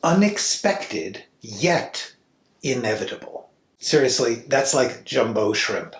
Unexpected, yet inevitable. Seriously, that's like jumbo shrimp.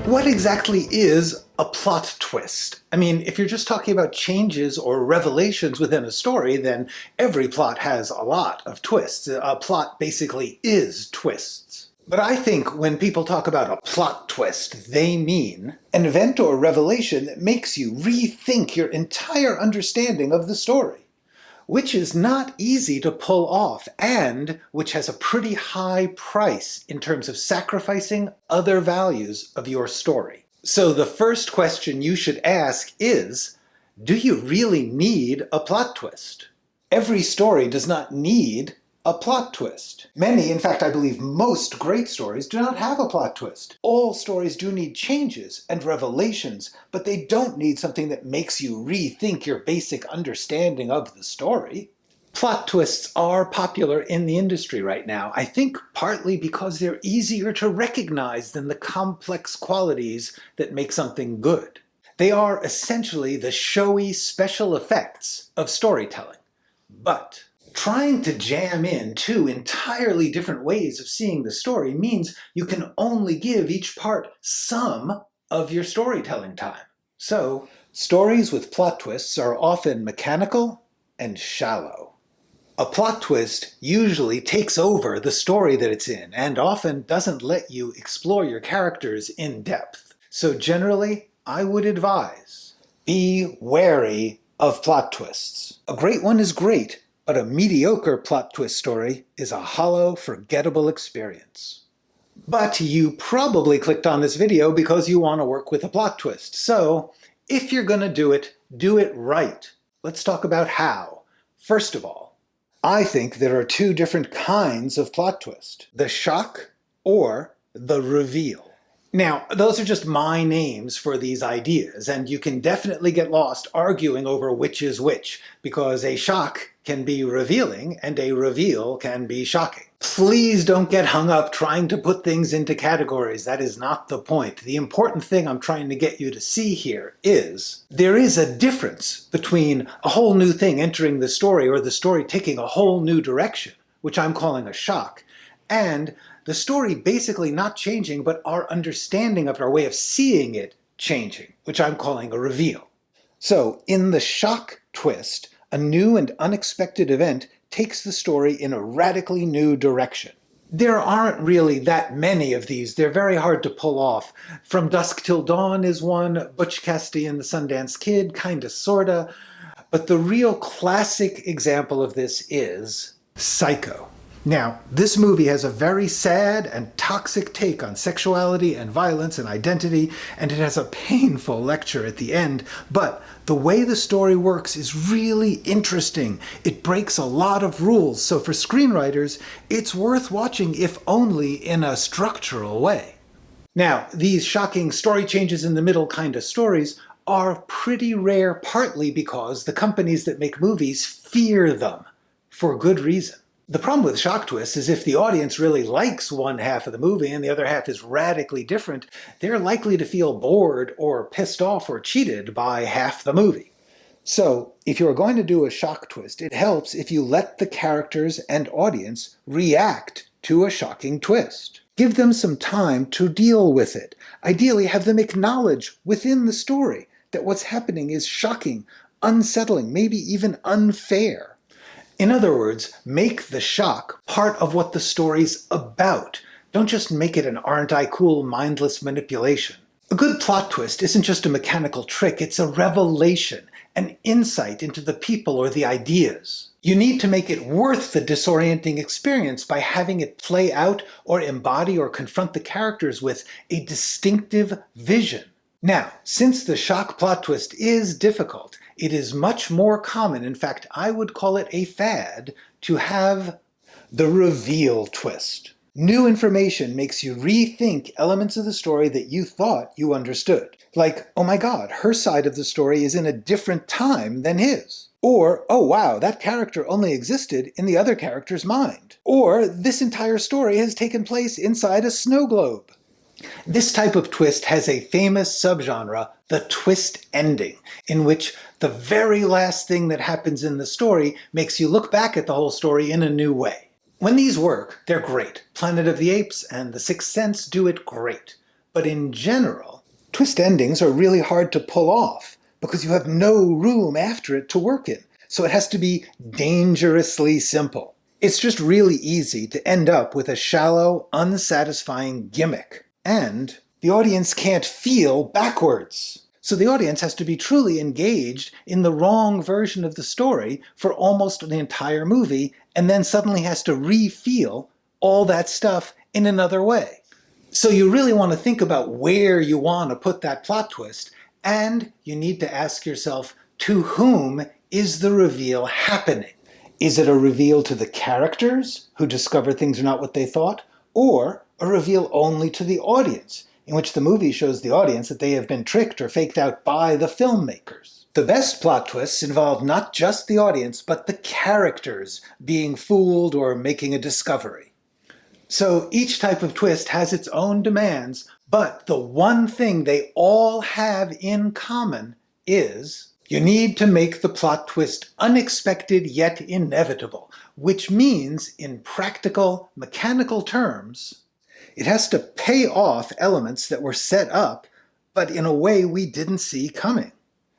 What exactly is a plot twist? I mean, if you're just talking about changes or revelations within a story, then every plot has a lot of twists. A plot basically is twists. But I think when people talk about a plot twist, they mean an event or revelation that makes you rethink your entire understanding of the story, which is not easy to pull off and which has a pretty high price in terms of sacrificing other values of your story. So the first question you should ask is, do you really need a plot twist? Every story does not need a plot twist. Many, in fact I believe most great stories do not have a plot twist. All stories do need changes and revelations, but they don't need something that makes you rethink your basic understanding of the story. Plot twists are popular in the industry right now, I think partly because they're easier to recognize than the complex qualities that make something good. They are essentially the showy special effects of storytelling. But trying to jam in two entirely different ways of seeing the story means you can only give each part some of your storytelling time. So, stories with plot twists are often mechanical and shallow. A plot twist usually takes over the story that it's in and often doesn't let you explore your characters in depth. So generally, I would advise, be wary of plot twists. A great one is great, but a mediocre plot twist story is a hollow, forgettable experience. But you probably clicked on this video because you want to work with a plot twist. So, if you're going to do it right. Let's talk about how. First of all, I think there are two different kinds of plot twist. The shock or the reveal. Now, those are just my names for these ideas, and you can definitely get lost arguing over which is which, because a shock can be revealing and a reveal can be shocking. Please don't get hung up trying to put things into categories. That is not the point. The important thing I'm trying to get you to see here is there is a difference between a whole new thing entering the story or the story taking a whole new direction, which I'm calling a shock, and the story basically not changing, but our understanding of it, our way of seeing it changing, which I'm calling a reveal. So, in the shock twist, a new and unexpected event takes the story in a radically new direction. There aren't really that many of these. They're very hard to pull off. From Dusk Till Dawn is one, Butch Cassidy and the Sundance Kid, kinda sorta. But the real classic example of this is Psycho. Now, this movie has a very sad and toxic take on sexuality and violence and identity, and it has a painful lecture at the end, but the way the story works is really interesting. It breaks a lot of rules, so for screenwriters, it's worth watching if only in a structural way. Now, these shocking story changes in the middle kind of stories are pretty rare, partly because the companies that make movies fear them, for good reason. The problem with shock twists is if the audience really likes one half of the movie and the other half is radically different, they're likely to feel bored or pissed off or cheated by half the movie. So, if you're going to do a shock twist, it helps if you let the characters and audience react to a shocking twist. Give them some time to deal with it. Ideally, have them acknowledge within the story that what's happening is shocking, unsettling, maybe even unfair. In other words, make the shock part of what the story's about. Don't just make it an aren't I cool mindless manipulation. A good plot twist isn't just a mechanical trick, it's a revelation, an insight into the people or the ideas. You need to make it worth the disorienting experience by having it play out or embody or confront the characters with a distinctive vision. Now, since the shock plot twist is difficult, it is much more common, in fact, I would call it a fad, to have the reveal twist. New information makes you rethink elements of the story that you thought you understood. Like, oh my god, her side of the story is in a different time than his. Or, oh wow, that character only existed in the other character's mind. Or, this entire story has taken place inside a snow globe. This type of twist has a famous subgenre, the twist ending, in which the very last thing that happens in the story makes you look back at the whole story in a new way. When these work, they're great. Planet of the Apes and The Sixth Sense do it great. But in general, twist endings are really hard to pull off because you have no room after it to work in. So it has to be dangerously simple. It's just really easy to end up with a shallow, unsatisfying gimmick. And the audience can't feel backwards. So the audience has to be truly engaged in the wrong version of the story for almost the entire movie, and then suddenly has to re-feel all that stuff in another way. So you really want to think about where you want to put that plot twist, and you need to ask yourself, to whom is the reveal happening? Is it a reveal to the characters who discover things are not what they thought, or a reveal only to the audience, in which the movie shows the audience that they have been tricked or faked out by the filmmakers? The best plot twists involve not just the audience, but the characters being fooled or making a discovery. So each type of twist has its own demands, but the one thing they all have in common is you need to make the plot twist unexpected yet inevitable, which means, in practical, mechanical terms, it has to pay off elements that were set up, but in a way we didn't see coming.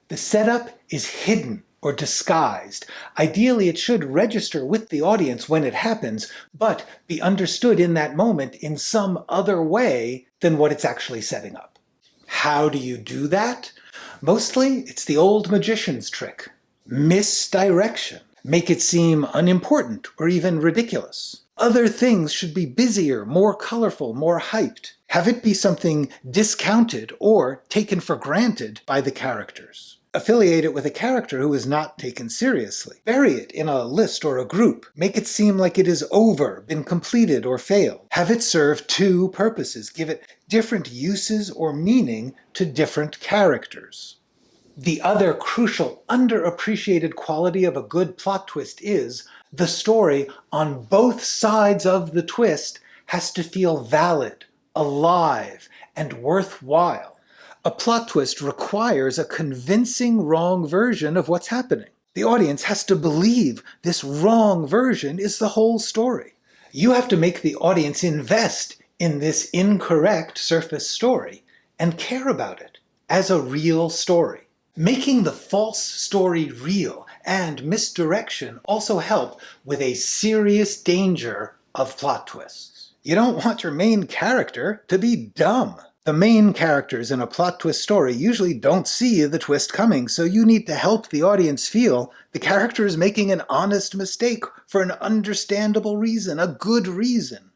The setup is hidden or disguised. Ideally, it should register with the audience when it happens, but be understood in that moment in some other way than what it's actually setting up. How do you do that? Mostly, it's the old magician's trick. Misdirection. Make it seem unimportant or even ridiculous. Other things should be busier, more colorful, more hyped. Have it be something discounted or taken for granted by the characters. Affiliate it with a character who is not taken seriously. Bury it in a list or a group. Make it seem like it is over, been completed, or failed. Have it serve two purposes. Give it different uses or meaning to different characters. The other crucial, underappreciated quality of a good plot twist is the story on both sides of the twist has to feel valid, alive, and worthwhile. A plot twist requires a convincing wrong version of what's happening. The audience has to believe this wrong version is the whole story. You have to make the audience invest in this incorrect surface story and care about it as a real story. Making the false story real and misdirection also help with a serious danger of plot twists. You don't want your main character to be dumb. The main characters in a plot twist story usually don't see the twist coming, so you need to help the audience feel the character is making an honest mistake for an understandable reason, a good reason.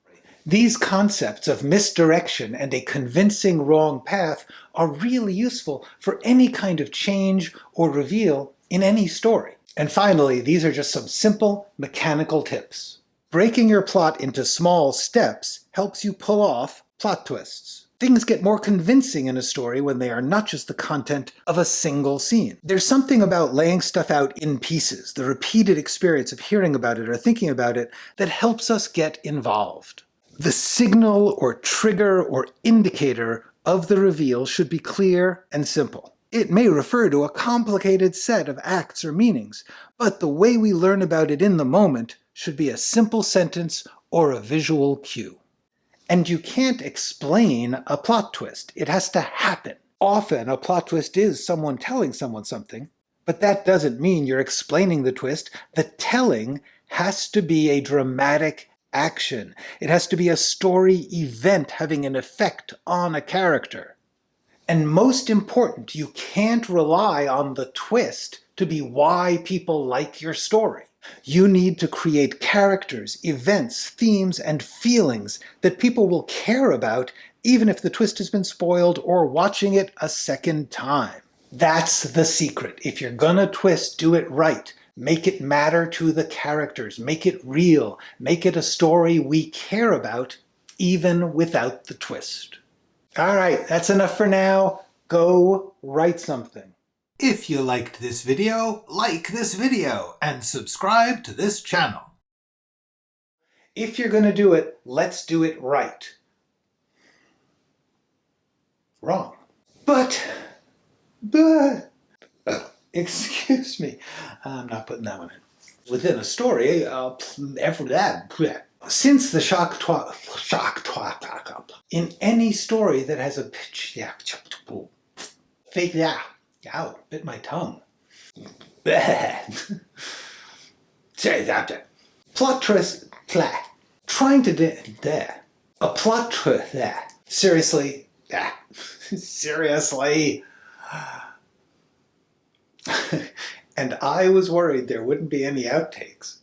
These concepts of misdirection and a convincing wrong path are really useful for any kind of change or reveal in any story. And finally, these are just some simple mechanical tips. Breaking your plot into small steps helps you pull off plot twists. Things get more convincing in a story when they are not just the content of a single scene. There's something about laying stuff out in pieces, the repeated experience of hearing about it or thinking about it, that helps us get involved. The signal or trigger or indicator of the reveal should be clear and simple. It may refer to a complicated set of acts or meanings, but the way we learn about it in the moment should be a simple sentence or a visual cue. And you can't explain a plot twist. It has to happen. Often a plot twist is someone telling someone something, but that doesn't mean you're explaining the twist. The telling has to be a dramatic action. It has to be a story event having an effect on a character. And most important, you can't rely on the twist to be why people like your story. You need to create characters, events, themes, and feelings that people will care about even if the twist has been spoiled or watching it a second time. That's the secret. If you're gonna twist, do it right. Make it matter to the characters. Make it real. Make it a story we care about even without the twist. All right, that's enough for now. Go write something. If you liked this video, like this video and subscribe to this channel. If you're going to do it, let's do it right. Wrong. But, excuse me, I'm not putting that one in. Within a story, since the shock in any story that has a pitch, fake, bit my tongue. Plot twist, trying to a plot twist, seriously, seriously. And I was worried there wouldn't be any outtakes.